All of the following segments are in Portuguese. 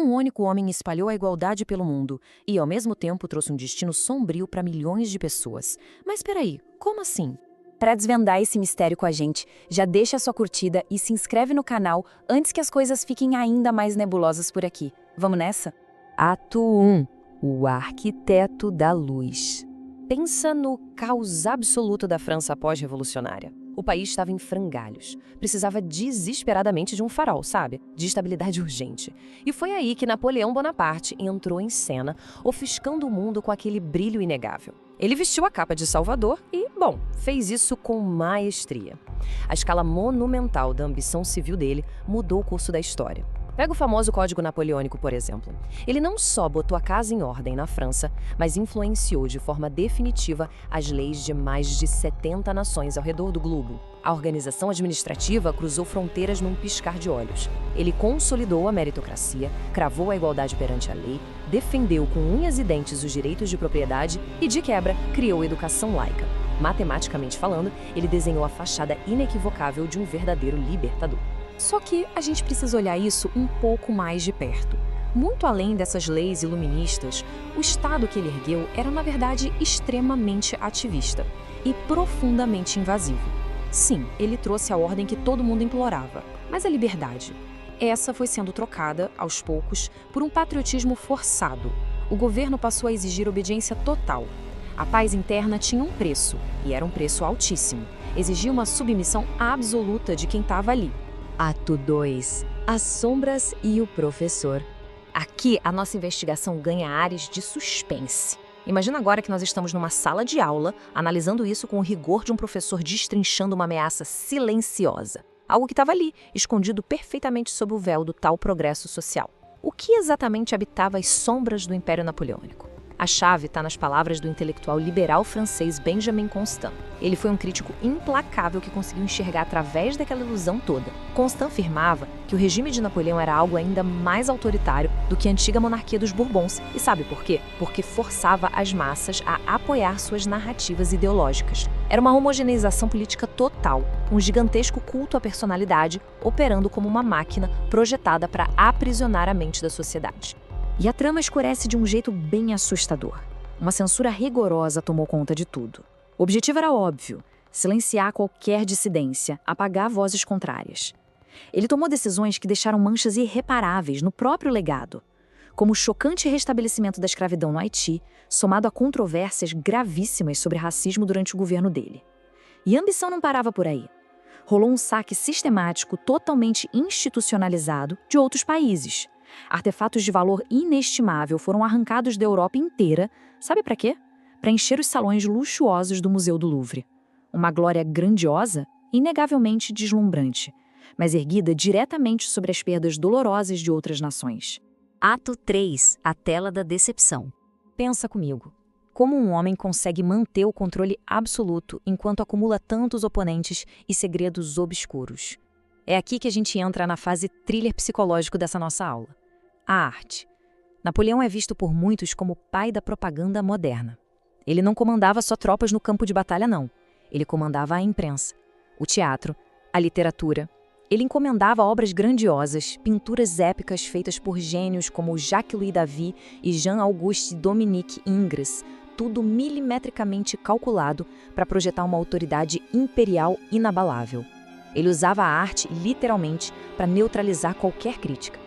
Um único homem espalhou a igualdade pelo mundo e, ao mesmo tempo, trouxe um destino sombrio para milhões de pessoas. Mas peraí, como assim? Para desvendar esse mistério com a gente, já deixa a sua curtida e se inscreve no canal antes que as coisas fiquem ainda mais nebulosas por aqui. Vamos nessa? Ato 1. O arquiteto da luz. Pensa no caos absoluto da França pós-revolucionária. O país estava em frangalhos. Precisava desesperadamente de um farol, sabe? De estabilidade urgente. E foi aí que Napoleão Bonaparte entrou em cena, ofuscando o mundo com aquele brilho inegável. Ele vestiu a capa de Salvador e, bom, fez isso com maestria. A escala monumental da ambição civil dele mudou o curso da história. Pega o famoso Código Napoleônico, por exemplo. Ele não só botou a casa em ordem na França, mas influenciou de forma definitiva as leis de mais de 70 nações ao redor do globo. A organização administrativa cruzou fronteiras num piscar de olhos. Ele consolidou a meritocracia, cravou a igualdade perante a lei, defendeu com unhas e dentes os direitos de propriedade e, de quebra, criou educação laica. Matematicamente falando, ele desenhou a fachada inequivocável de um verdadeiro libertador. Só que a gente precisa olhar isso um pouco mais de perto. Muito além dessas leis iluministas, o Estado que ele ergueu era, na verdade, extremamente ativista e profundamente invasivo. Sim, ele trouxe a ordem que todo mundo implorava, mas a liberdade. Essa foi sendo trocada, aos poucos, por um patriotismo forçado. O governo passou a exigir obediência total. A paz interna tinha um preço, e era um preço altíssimo. Exigia uma submissão absoluta de quem estava ali. Ato 2. As sombras e o professor. Aqui, a nossa investigação ganha ares de suspense. Imagina agora que nós estamos numa sala de aula, analisando isso com o rigor de um professor destrinchando uma ameaça silenciosa. Algo que estava ali, escondido perfeitamente sob o véu do tal progresso social. O que exatamente habitava as sombras do Império Napoleônico? A chave está nas palavras do intelectual liberal francês Benjamin Constant. Ele foi um crítico implacável que conseguiu enxergar através daquela ilusão toda. Constant afirmava que o regime de Napoleão era algo ainda mais autoritário do que a antiga monarquia dos Bourbons. E sabe por quê? Porque forçava as massas a apoiar suas narrativas ideológicas. Era uma homogeneização política total, um gigantesco culto à personalidade operando como uma máquina projetada para aprisionar a mente da sociedade. E a trama escurece de um jeito bem assustador. Uma censura rigorosa tomou conta de tudo. O objetivo era óbvio: silenciar qualquer dissidência, apagar vozes contrárias. Ele tomou decisões que deixaram manchas irreparáveis no próprio legado, como o chocante restabelecimento da escravidão no Haiti, somado a controvérsias gravíssimas sobre racismo durante o governo dele. E a ambição não parava por aí. Rolou um saque sistemático, totalmente institucionalizado, de outros países. Artefatos de valor inestimável foram arrancados da Europa inteira, sabe para quê? Para encher os salões luxuosos do Museu do Louvre. Uma glória grandiosa, inegavelmente deslumbrante, mas erguida diretamente sobre as perdas dolorosas de outras nações. Ato 3. A tela da decepção. Pensa comigo. Como um homem consegue manter o controle absoluto enquanto acumula tantos oponentes e segredos obscuros? É aqui que a gente entra na fase thriller psicológico dessa nossa aula. A arte. Napoleão é visto por muitos como o pai da propaganda moderna. Ele não comandava só tropas no campo de batalha, não. Ele comandava a imprensa, o teatro, a literatura. Ele encomendava obras grandiosas, pinturas épicas feitas por gênios como Jacques-Louis David e Jean-Auguste Dominique Ingres, tudo milimetricamente calculado para projetar uma autoridade imperial inabalável. Ele usava a arte, literalmente, para neutralizar qualquer crítica.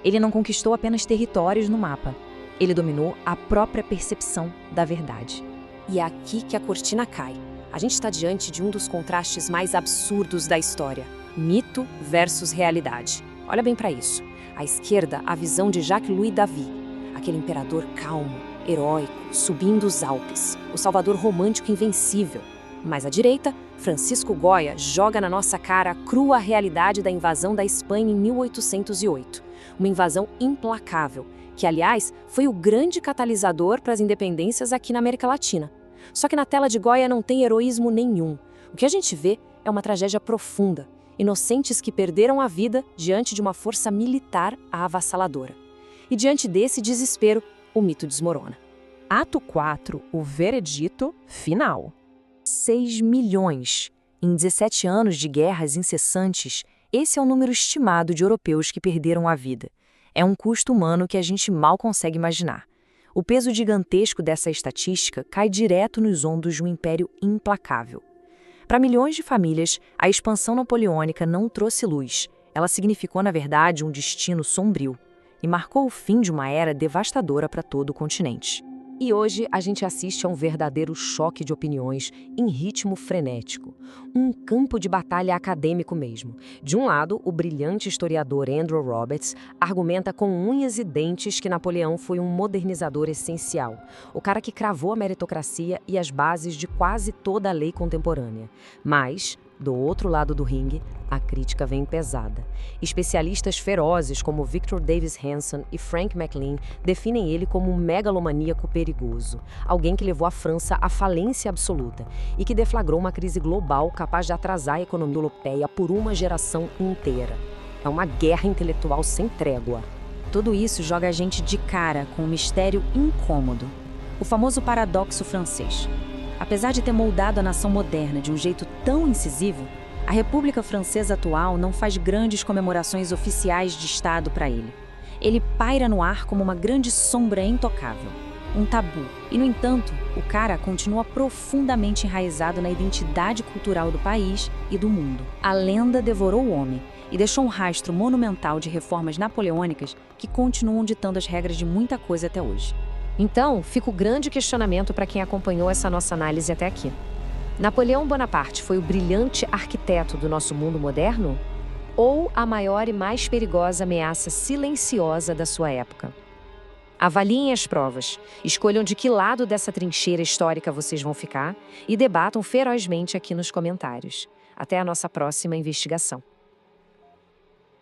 Ele não conquistou apenas territórios no mapa. Ele dominou a própria percepção da verdade. E é aqui que a cortina cai. A gente está diante de um dos contrastes mais absurdos da história. Mito versus realidade. Olha bem para isso. À esquerda, a visão de Jacques-Louis David, aquele imperador calmo, heróico, subindo os Alpes, o salvador romântico invencível. Mais à direita, Francisco Goya joga na nossa cara a crua realidade da invasão da Espanha em 1808. Uma invasão implacável, que, aliás, foi o grande catalisador para as independências aqui na América Latina. Só que na tela de Goya não tem heroísmo nenhum. O que a gente vê é uma tragédia profunda, inocentes que perderam a vida diante de uma força militar avassaladora. E diante desse desespero, o mito desmorona. Ato 4, o veredito final. 6 milhões. Em 17 anos de guerras incessantes, esse é o número estimado de europeus que perderam a vida. É um custo humano que a gente mal consegue imaginar. O peso gigantesco dessa estatística cai direto nos ombros de um império implacável. Para milhões de famílias, a expansão napoleônica não trouxe luz. Ela significou, na verdade, um destino sombrio e marcou o fim de uma era devastadora para todo o continente. E hoje a gente assiste a um verdadeiro choque de opiniões em ritmo frenético. Um campo de batalha acadêmico mesmo. De um lado, o brilhante historiador Andrew Roberts argumenta com unhas e dentes que Napoleão foi um modernizador essencial. O cara que cravou a meritocracia e as bases de quase toda a lei contemporânea. Mas, do outro lado do ringue, a crítica vem pesada. Especialistas ferozes como Victor Davis Hanson e Frank McLean definem ele como um megalomaníaco perigoso, alguém que levou a França à falência absoluta e que deflagrou uma crise global capaz de atrasar a economia europeia por uma geração inteira. É uma guerra intelectual sem trégua. Tudo isso joga a gente de cara com um mistério incômodo, o famoso paradoxo francês. Apesar de ter moldado a nação moderna de um jeito tão incisivo, a República Francesa atual não faz grandes comemorações oficiais de Estado para ele. Ele paira no ar como uma grande sombra intocável, um tabu. E, no entanto, o cara continua profundamente enraizado na identidade cultural do país e do mundo. A lenda devorou o homem e deixou um rastro monumental de reformas napoleônicas que continuam ditando as regras de muita coisa até hoje. Então, fica o grande questionamento para quem acompanhou essa nossa análise até aqui. Napoleão Bonaparte foi o brilhante arquiteto do nosso mundo moderno? Ou a maior e mais perigosa ameaça silenciosa da sua época? Avaliem as provas, escolham de que lado dessa trincheira histórica vocês vão ficar e debatam ferozmente aqui nos comentários. Até a nossa próxima investigação.